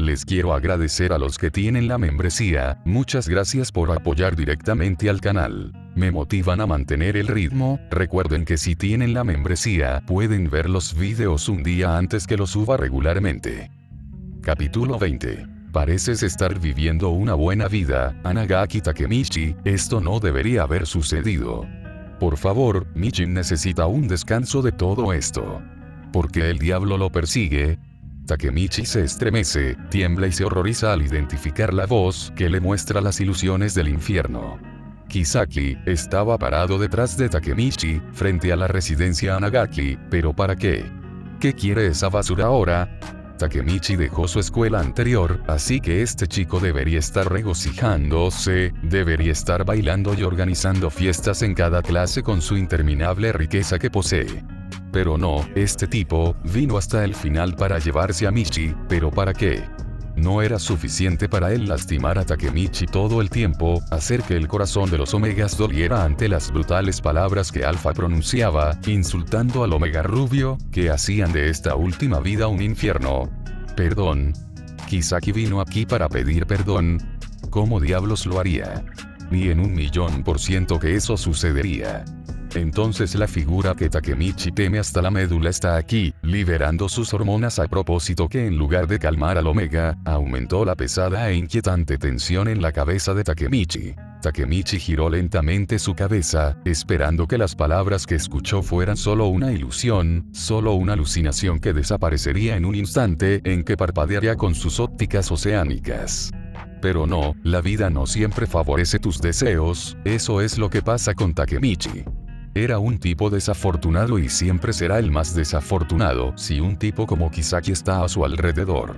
les quiero agradecer a los que tienen la membresía, muchas gracias por apoyar directamente al canal. Me motivan a mantener el ritmo. Recuerden que si tienen la membresía, pueden ver los videos un día antes que los suba regularmente. Capítulo 20. Pareces estar viviendo una buena vida, Anagaki Takemichi, esto no debería haber sucedido. Por favor, Michin necesita un descanso de todo esto. ¿Por qué el diablo lo persigue? Takemichi se estremece, tiembla y se horroriza al identificar la voz que le muestra las ilusiones del infierno. Kisaki estaba parado detrás de Takemichi, frente a la residencia Anagaki, ¿pero para qué? ¿Qué quiere esa basura ahora? Takemichi dejó su escuela anterior, así que este chico debería estar regocijándose, debería estar bailando y organizando fiestas en cada clase con su interminable riqueza que posee. Pero no, este tipo vino hasta el final para llevarse a Michi, ¿pero para qué? No era suficiente para él lastimar a Takemichi todo el tiempo, hacer que el corazón de los Omegas doliera ante las brutales palabras que Alpha pronunciaba, insultando al Omega Rubio, que hacían de esta última vida un infierno. Perdón. Kisaki vino aquí para pedir perdón. ¿Cómo diablos lo haría? Ni en 1.000.000% que eso sucedería. Entonces la figura que Takemichi teme hasta la médula está aquí, liberando sus hormonas a propósito que en lugar de calmar al Omega, aumentó la pesada e inquietante tensión en la cabeza de Takemichi. Takemichi giró lentamente su cabeza, esperando que las palabras que escuchó fueran solo una ilusión, solo una alucinación que desaparecería en un instante en que parpadearía con sus ópticas oceánicas. Pero no, la vida no siempre favorece tus deseos, eso es lo que pasa con Takemichi. Era un tipo desafortunado y siempre será el más desafortunado si un tipo como Kisaki está a su alrededor.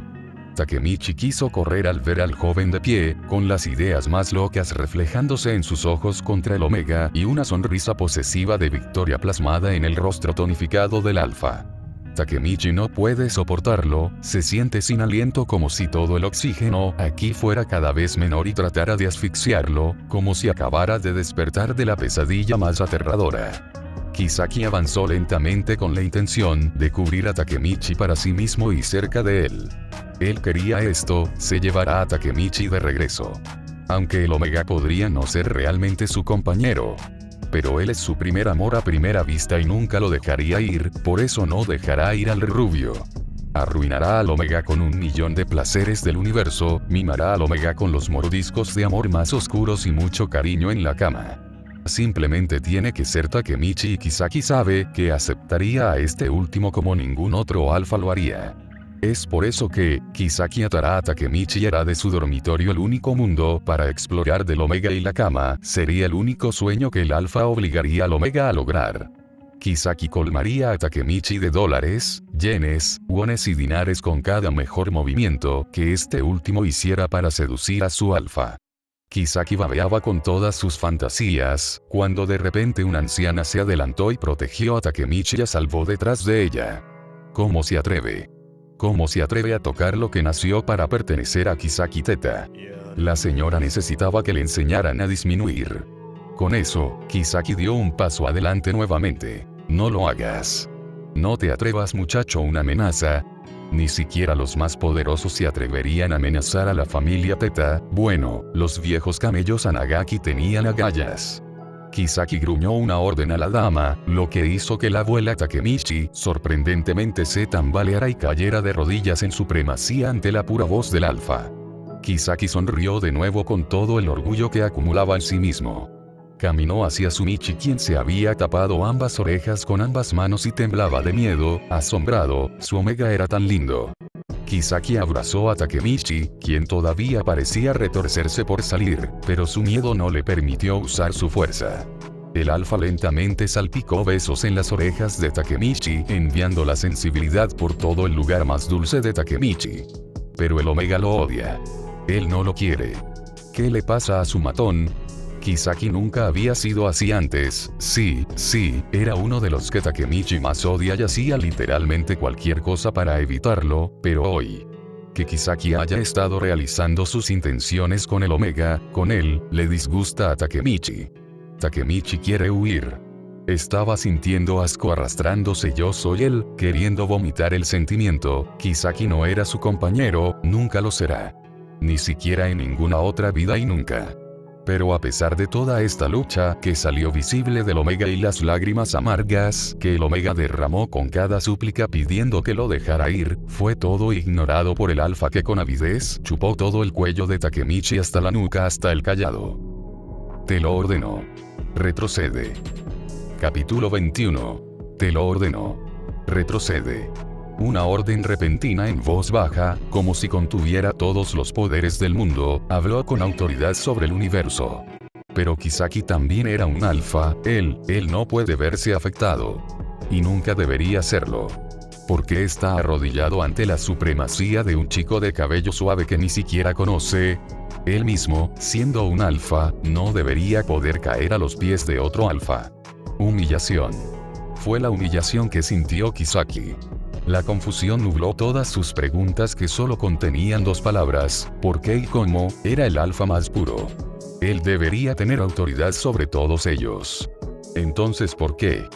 Takemichi quiso correr al ver al joven de pie, con las ideas más locas reflejándose en sus ojos contra el Omega y una sonrisa posesiva de victoria plasmada en el rostro tonificado del Alfa. Takemichi no puede soportarlo, se siente sin aliento como si todo el oxígeno aquí fuera cada vez menor y tratara de asfixiarlo, como si acabara de despertar de la pesadilla más aterradora. Kisaki avanzó lentamente con la intención de cubrir a Takemichi para sí mismo y cerca de él. Él quería esto, se llevará a Takemichi de regreso. Aunque el Omega podría no ser realmente su compañero. Pero él es su primer amor a primera vista y nunca lo dejaría ir, por eso no dejará ir al rubio. Arruinará al Omega con 1.000.000 de placeres del universo, mimará al Omega con los mordiscos de amor más oscuros y mucho cariño en la cama. Simplemente tiene que ser Takemichi y Kisaki sabe que aceptaría a este último como ningún otro alfa lo haría. Es por eso que, Kisaki atará a Takemichi y hará de su dormitorio el único mundo para explorar del Omega y la cama, sería el único sueño que el alfa obligaría al Omega a lograr. Kisaki colmaría a Takemichi de dólares, yenes, wones y dinares con cada mejor movimiento que este último hiciera para seducir a su alfa. Kisaki babeaba con todas sus fantasías, cuando de repente una anciana se adelantó y protegió a Takemichi y la salvó detrás de ella. ¿Cómo se atreve? ¿Cómo se atreve a tocar lo que nació para pertenecer a Kisaki Teta? La señora necesitaba que le enseñaran a disminuir. Con eso, Kisaki dio un paso adelante nuevamente. No lo hagas. No te atrevas muchacho, una amenaza. Ni siquiera los más poderosos se atreverían a amenazar a la familia Teta. Bueno, los viejos camellos Anagaki tenían agallas. Kisaki gruñó una orden a la dama, lo que hizo que la abuela Takemichi, sorprendentemente se tambaleara y cayera de rodillas en supremacía ante la pura voz del alfa. Kisaki sonrió de nuevo con todo el orgullo que acumulaba en sí mismo. Caminó hacia Sumichi, quien se había tapado ambas orejas con ambas manos y temblaba de miedo, asombrado, su Omega era tan lindo. Kisaki abrazó a Takemichi, quien todavía parecía retorcerse por salir, pero su miedo no le permitió usar su fuerza. El alfa lentamente salpicó besos en las orejas de Takemichi, enviando la sensibilidad por todo el lugar más dulce de Takemichi. Pero el Omega lo odia. Él no lo quiere. ¿Qué le pasa a su matón? Kisaki nunca había sido así antes, sí, era uno de los que Takemichi más odia y hacía literalmente cualquier cosa para evitarlo, pero hoy, que Kisaki haya estado realizando sus intenciones con el Omega, con él, le disgusta a Takemichi. Takemichi quiere huir. Estaba sintiendo asco arrastrándose yo soy él, queriendo vomitar el sentimiento. Kisaki no era su compañero, nunca lo será. Ni siquiera en ninguna otra vida y nunca. Pero a pesar de toda esta lucha que salió visible del Omega y las lágrimas amargas que el Omega derramó con cada súplica pidiendo que lo dejara ir, fue todo ignorado por el Alfa que con avidez chupó todo el cuello de Takemichi hasta la nuca hasta el callado. Te lo ordeno. Retrocede. Capítulo 21. Te lo ordeno. Retrocede. Una orden repentina en voz baja, como si contuviera todos los poderes del mundo, habló con autoridad sobre el universo. Pero Kisaki también era un alfa, él no puede verse afectado. Y nunca debería hacerlo. Porque está arrodillado ante la supremacía de un chico de cabello suave que ni siquiera conoce. Él mismo, siendo un alfa, no debería poder caer a los pies de otro alfa. Humillación. Fue la humillación que sintió Kisaki. La confusión nubló todas sus preguntas que solo contenían dos palabras, ¿por qué y cómo? Era el alfa más puro. Él debería tener autoridad sobre todos ellos. Entonces, ¿por qué?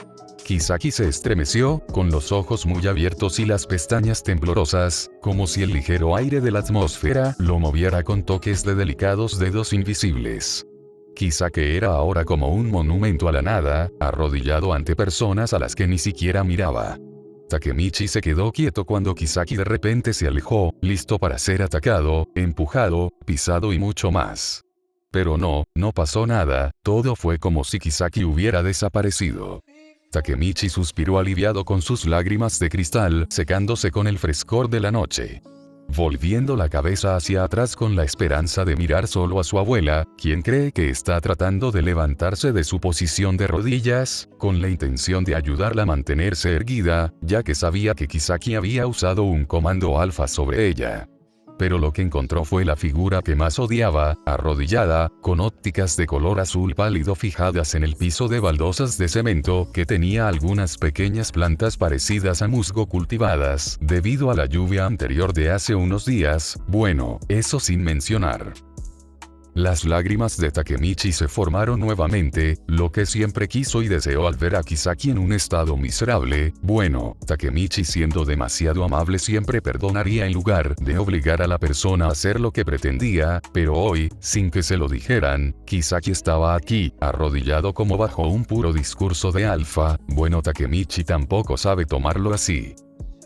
Kisaki se estremeció, con los ojos muy abiertos y las pestañas temblorosas, como si el ligero aire de la atmósfera lo moviera con toques de delicados dedos invisibles. Kisaki era ahora como un monumento a la nada, arrodillado ante personas a las que ni siquiera miraba. Takemichi se quedó quieto cuando Kisaki de repente se alejó, listo para ser atacado, empujado, pisado y mucho más. Pero no pasó nada, todo fue como si Kisaki hubiera desaparecido. Takemichi suspiró aliviado con sus lágrimas de cristal secándose con el frescor de la noche. Volviendo la cabeza hacia atrás con la esperanza de mirar solo a su abuela, quien cree que está tratando de levantarse de su posición de rodillas, con la intención de ayudarla a mantenerse erguida, ya que sabía que Kisaki había usado un comando alfa sobre ella. Pero lo que encontró fue la figura que más odiaba, arrodillada, con ópticas de color azul pálido fijadas en el piso de baldosas de cemento que tenía algunas pequeñas plantas parecidas a musgo cultivadas, debido a la lluvia anterior de hace unos días, bueno, eso sin mencionar. Las lágrimas de Takemichi se formaron nuevamente, lo que siempre quiso y deseó al ver a Kisaki en un estado miserable. Bueno, Takemichi siendo demasiado amable siempre perdonaría en lugar de obligar a la persona a hacer lo que pretendía, pero hoy, sin que se lo dijeran, Kisaki estaba aquí, arrodillado como bajo un puro discurso de alfa. Bueno, Takemichi tampoco sabe tomarlo así.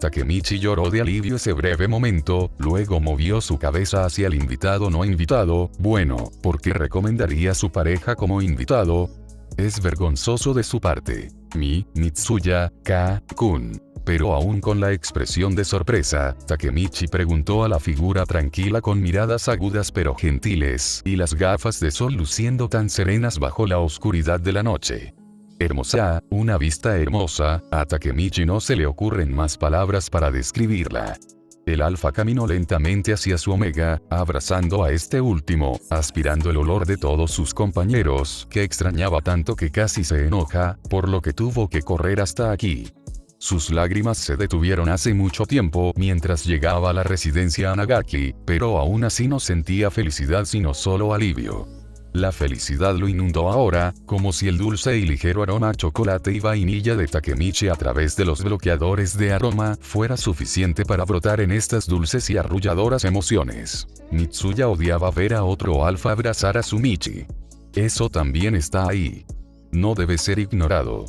Takemichi lloró de alivio ese breve momento, luego movió su cabeza hacia el invitado no invitado. Bueno, ¿por qué recomendaría a su pareja como invitado? Es vergonzoso de su parte. Mitsuya Kun. Pero aún con la expresión de sorpresa, Takemichi preguntó a la figura tranquila con miradas agudas pero gentiles, y las gafas de sol luciendo tan serenas bajo la oscuridad de la noche. Hermosa, una vista hermosa, a Takemichi no se le ocurren más palabras para describirla. El alfa caminó lentamente hacia su omega, abrazando a este último, aspirando el olor de todos sus compañeros, que extrañaba tanto que casi se enoja, por lo que tuvo que correr hasta aquí. Sus lágrimas se detuvieron hace mucho tiempo mientras llegaba a la residencia Anagaki, pero aún así no sentía felicidad sino solo alivio. La felicidad lo inundó ahora, como si el dulce y ligero aroma a chocolate y vainilla de Takemichi a través de los bloqueadores de aroma fuera suficiente para brotar en estas dulces y arrulladoras emociones. Mitsuya odiaba ver a otro alfa abrazar a su Michi. Eso también está ahí. No debe ser ignorado.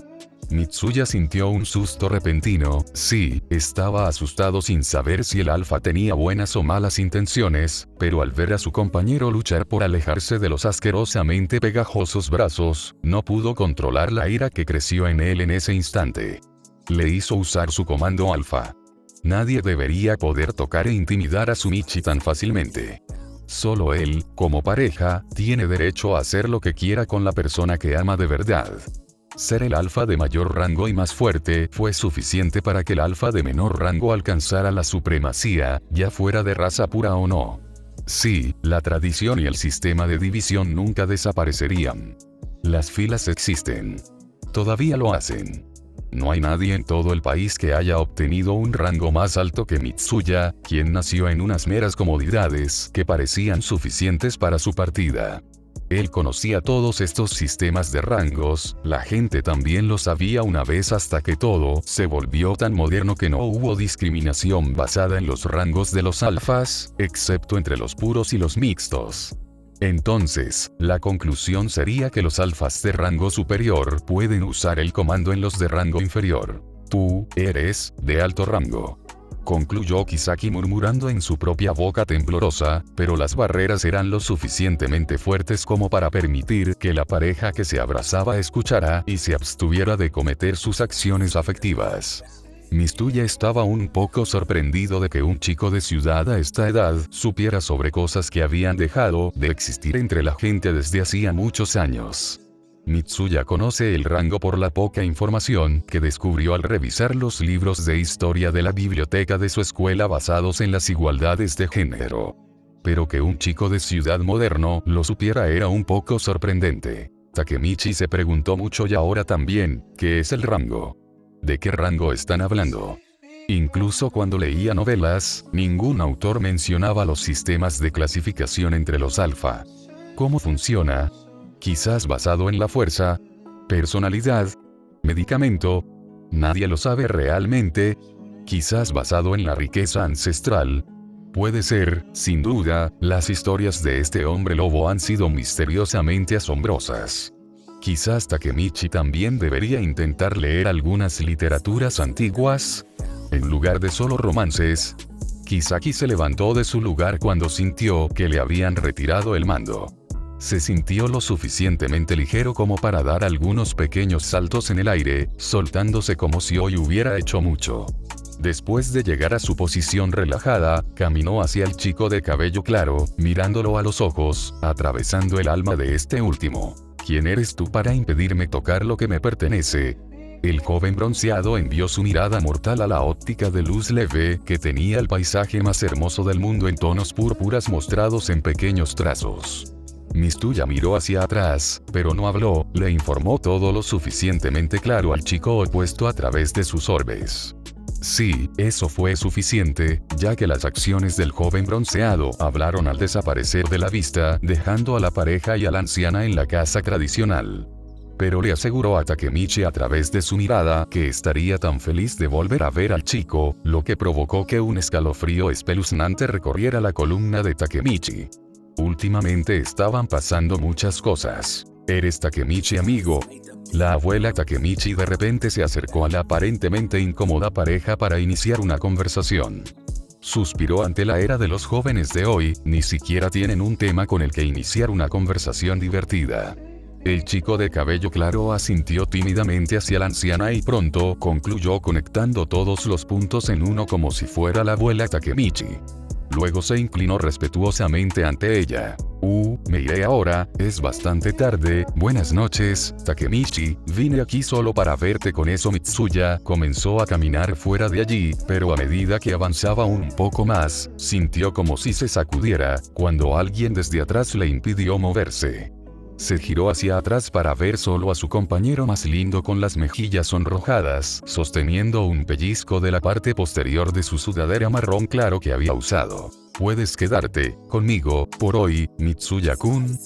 Mitsuya sintió un susto repentino. Sí, estaba asustado sin saber si el alfa tenía buenas o malas intenciones, pero al ver a su compañero luchar por alejarse de los asquerosamente pegajosos brazos, no pudo controlar la ira que creció en él en ese instante. Le hizo usar su comando alfa. Nadie debería poder tocar e intimidar a su Michi tan fácilmente. Solo él, como pareja, tiene derecho a hacer lo que quiera con la persona que ama de verdad. Ser el alfa de mayor rango y más fuerte fue suficiente para que el alfa de menor rango alcanzara la supremacía, ya fuera de raza pura o no. Sí, la tradición y el sistema de división nunca desaparecerían. Las filas existen. Todavía lo hacen. No hay nadie en todo el país que haya obtenido un rango más alto que Mitsuya, quien nació en unas meras comodidades que parecían suficientes para su partida. Él conocía todos estos sistemas de rangos, la gente también lo sabía una vez hasta que todo se volvió tan moderno que no hubo discriminación basada en los rangos de los alfas, excepto entre los puros y los mixtos. Entonces, la conclusión sería que los alfas de rango superior pueden usar el comando en los de rango inferior. Tú eres de alto rango, concluyó Kisaki murmurando en su propia boca temblorosa, pero las barreras eran lo suficientemente fuertes como para permitir que la pareja que se abrazaba escuchara y se abstuviera de cometer sus acciones afectivas. Mitsuya estaba un poco sorprendido de que un chico de ciudad a esta edad supiera sobre cosas que habían dejado de existir entre la gente desde hacía muchos años. Mitsuya conoce el rango por la poca información que descubrió al revisar los libros de historia de la biblioteca de su escuela basados en las igualdades de género. Pero que un chico de ciudad moderno lo supiera era un poco sorprendente. Takemichi se preguntó mucho y ahora también, ¿qué es el rango? ¿De qué rango están hablando? Incluso cuando leía novelas, ningún autor mencionaba los sistemas de clasificación entre los alfa. ¿Cómo funciona? Quizás basado en la fuerza, personalidad, medicamento, nadie lo sabe realmente. Quizás basado en la riqueza ancestral. Puede ser, sin duda, las historias de este hombre lobo han sido misteriosamente asombrosas. Quizás Takemichi también debería intentar leer algunas literaturas antiguas, en lugar de solo romances. Kisaki se levantó de su lugar cuando sintió que le habían retirado el mando. Se sintió lo suficientemente ligero como para dar algunos pequeños saltos en el aire, soltándose como si hoy hubiera hecho mucho. Después de llegar a su posición relajada, caminó hacia el chico de cabello claro, mirándolo a los ojos, atravesando el alma de este último. ¿Quién eres tú para impedirme tocar lo que me pertenece? El joven bronceado envió su mirada mortal a la óptica de luz leve que tenía el paisaje más hermoso del mundo en tonos púrpuras mostrados en pequeños trazos. Mitsuya miró hacia atrás, pero no habló, le informó todo lo suficientemente claro al chico opuesto a través de sus orbes. Sí, eso fue suficiente, ya que las acciones del joven bronceado hablaron al desaparecer de la vista, dejando a la pareja y a la anciana en la casa tradicional. Pero le aseguró a Takemichi a través de su mirada que estaría tan feliz de volver a ver al chico, lo que provocó que un escalofrío espeluznante recorriera la columna de Takemichi. Últimamente estaban pasando muchas cosas. ¿Eres Takemichi, amigo? La abuela Takemichi de repente se acercó a la aparentemente incómoda pareja para iniciar una conversación. Suspiró ante la era de los jóvenes de hoy, ni siquiera tienen un tema con el que iniciar una conversación divertida. El chico de cabello claro asintió tímidamente hacia la anciana y pronto concluyó conectando todos los puntos en uno como si fuera la abuela Takemichi. Luego se inclinó respetuosamente ante ella. Me iré ahora, es bastante tarde, buenas noches, Takemichi, vine aquí solo para verte con eso. Mitsuya comenzó a caminar fuera de allí, pero a medida que avanzaba un poco más, sintió como si se sacudiera, cuando alguien desde atrás le impidió moverse. Se giró hacia atrás para ver solo a su compañero más lindo con las mejillas sonrojadas, sosteniendo un pellizco de la parte posterior de su sudadera marrón claro que había usado. ¿Puedes quedarte conmigo por hoy, Mitsuya-kun?